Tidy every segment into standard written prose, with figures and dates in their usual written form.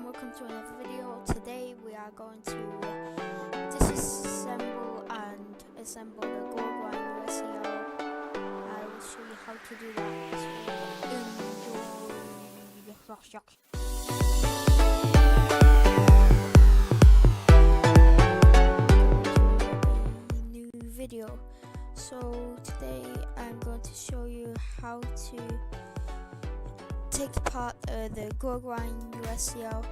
welcome to another video. Today we are going to disassemble and assemble the GuoGuan YueXiao. I will show you how to do that. So new video. So today I'm going to show you how to take apart the GuoGuan YueXiao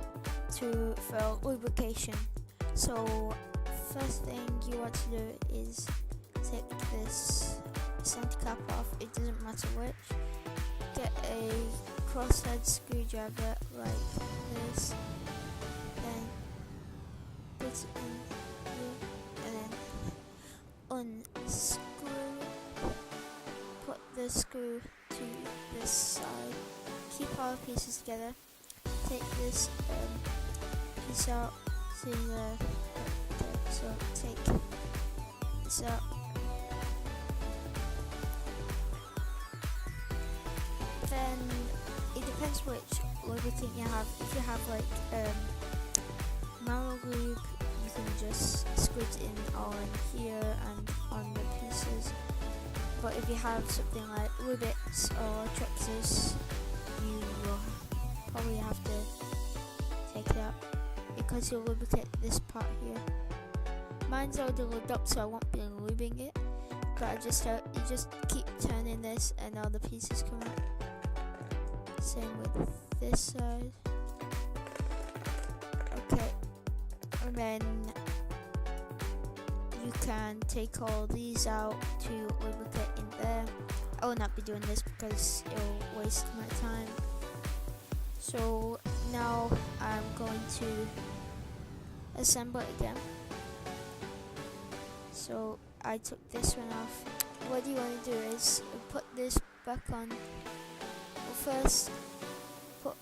for lubrication. So first thing you want to do is take this center cap off, it doesn't matter which. Get a crosshead screwdriver like this, then put it in here, and then unscrew, put the screw to this side. Keep all the pieces together. Take this piece out. See there. So take this out. Then it depends which lubricant you have. If you have like marrow lube, you can just squid it in on here and on the pieces. But if you have something like Lubix or Trixis, you will probably have to take it out because you'll lubricate this part here. Mine's already lubed up, so I won't be lubing it, but you just keep turning this and all the pieces come out. Same with this side. Okay, and then you can take all these out to lubricate in there. I will not be doing this because it will waste my time. So now I'm going to assemble it again. So I took this one off. What you want to do is put this back on. Well, first put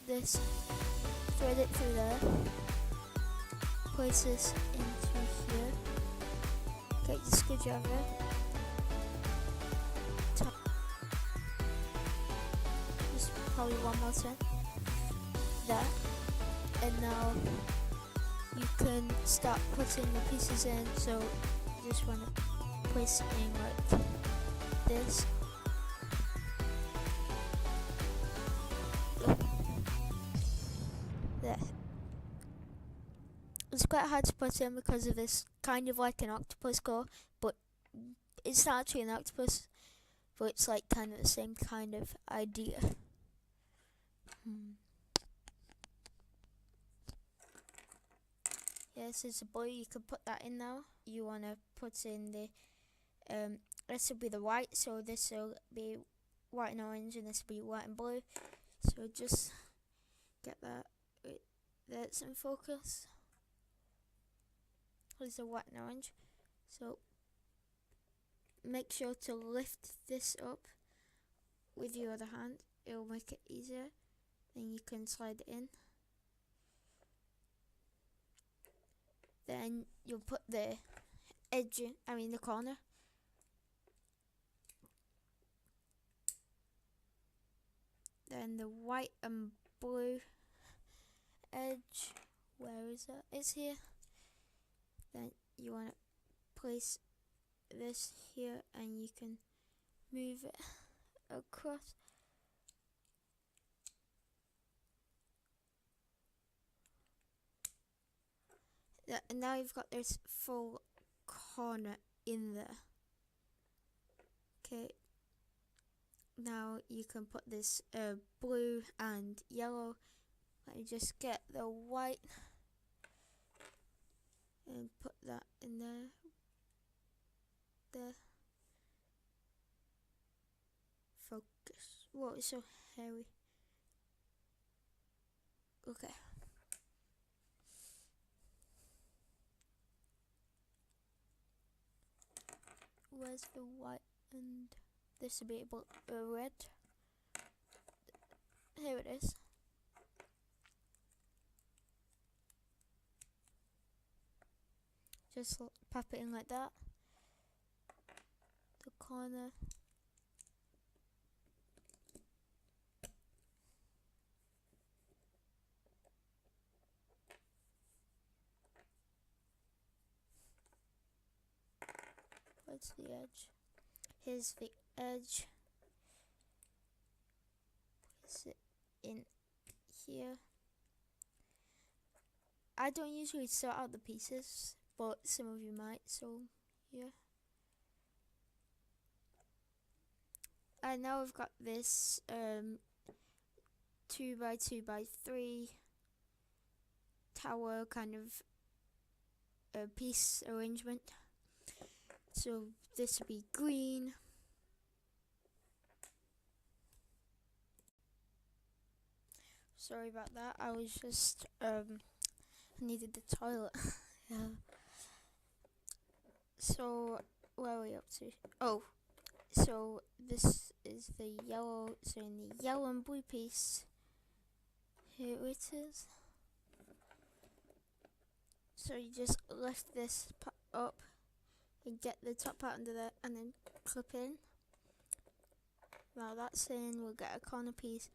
this, thread it through there, place this into here, get your screwdriver, probably one more time there, and now you can start putting the pieces in. So you just want to place it in like this. There. It's quite hard to put in because of this kind of like an octopus claw, but it's not actually an octopus, but it's like kind of the same kind of idea. Yes, it's a blue. You can put that in now. You want to put in the this will be the white, so this will be white and orange, and this will be white and blue. So just get that. Wait, that's in focus. Here's the white and orange. So make sure to lift this up with your other hand. It will make it easier. Then you can slide it in. Then you'll put the edge in, the corner. Then the white and blue edge, where is it? It's here. Then you want to place this here and you can move it across. And now you've got this full corner in there. Okay, now you can put this blue and yellow. Let me just get the white and put that in there. There. Focus. Whoa, it's so hairy. Okay. Where's the white and this will be able red? Here it is. Just pop it in like that. The corner. Where's the edge? Here's the edge. Is it in here? I don't usually sort out the pieces, but some of you might, so yeah. And now I've got this 2x2x3 tower kind of piece arrangement. So this would be green. Sorry about that. I was just needed the toilet. Yeah. So where are we up to? Oh, so this is the yellow. So in the yellow and blue piece, here it is. So you just lift this up and get the top part under there, and then clip in. Now that's in. We'll get a corner piece,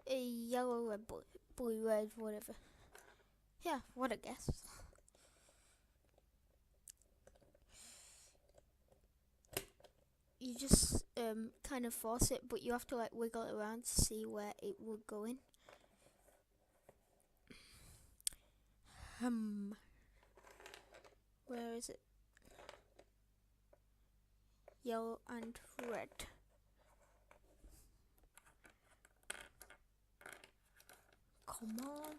a yellow, red, blue, red, whatever. Yeah, what a guess. You just kind of force it, but you have to like wiggle it around to see where it will go in. Where is it? Yellow and red. Come on.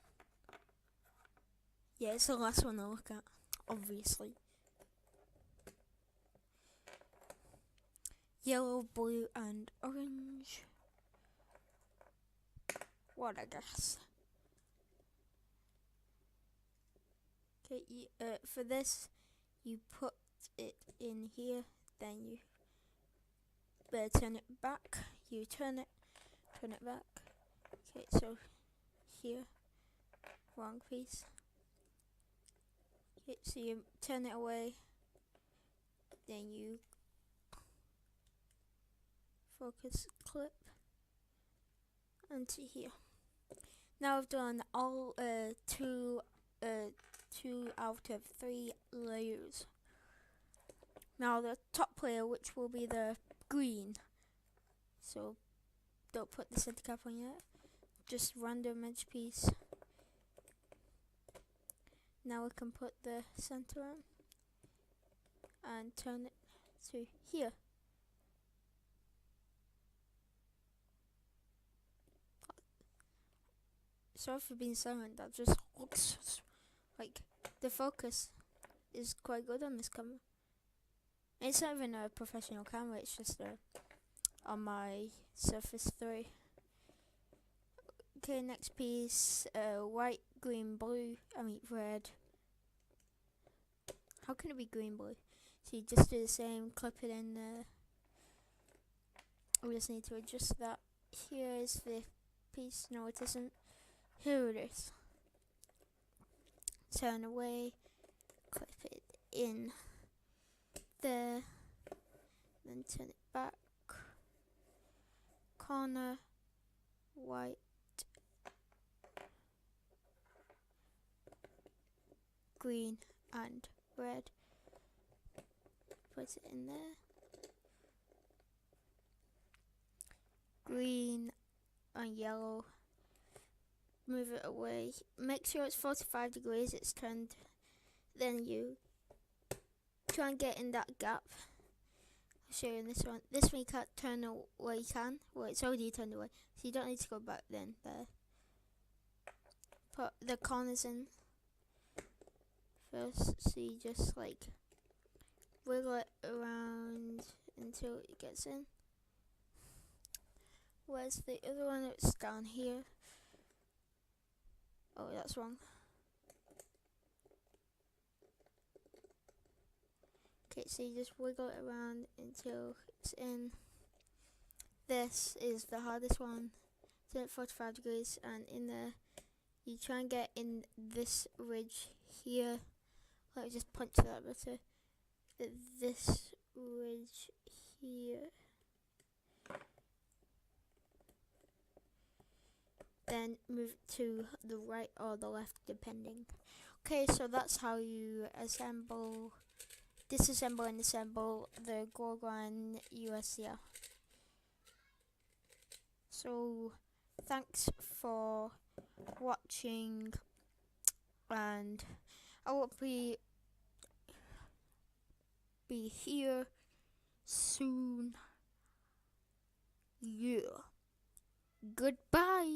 Yeah, it's the last one I look at, obviously. Yellow, blue, and orange. What a guess. Okay, for this, you put it in here, then you turn it back. You turn it back. Okay, so here, wrong piece. Okay, so you turn it away, then you focus clip onto here. Now I've done all 2 out of 3 layers. Now the top layer, which will be the green, so don't put the center cap on yet, just random edge piece. Now we can put the center on and turn it to here. Sorry for being silent, that just looks like the focus is quite good on this camera. It's not even a professional camera, it's just on my Surface 3. Okay, next piece, white, green, blue, red. How can it be green, blue? So you just do the same, clip it in there. We just need to adjust that. Here is the piece, no it isn't. Here it is. Turn away, clip it in there, then turn it back. Corner, white, green and red. Put it in there. Green and yellow. Move it away. Make sure it's 45 degrees, it's turned. Then you try and get in that gap. I'll show you in this one. This one you can't turn away, you can. Well, it's already turned away, so you don't need to go back then. There. Put the corners in first, so you just like wiggle it around until it gets in. Where's the other one? It's down here. Oh, that's wrong. Okay, so you just wiggle it around until it's in. This is the hardest one. Turn it 45 degrees, and in there, you try and get in this ridge here. Let me just punch that better. This ridge here. Then move to the right or the left, depending. Okay, so that's how you assemble disassemble and assemble the GuoGuan YueXiao. So thanks for watching, and I will be here soon. Yeah. Goodbye.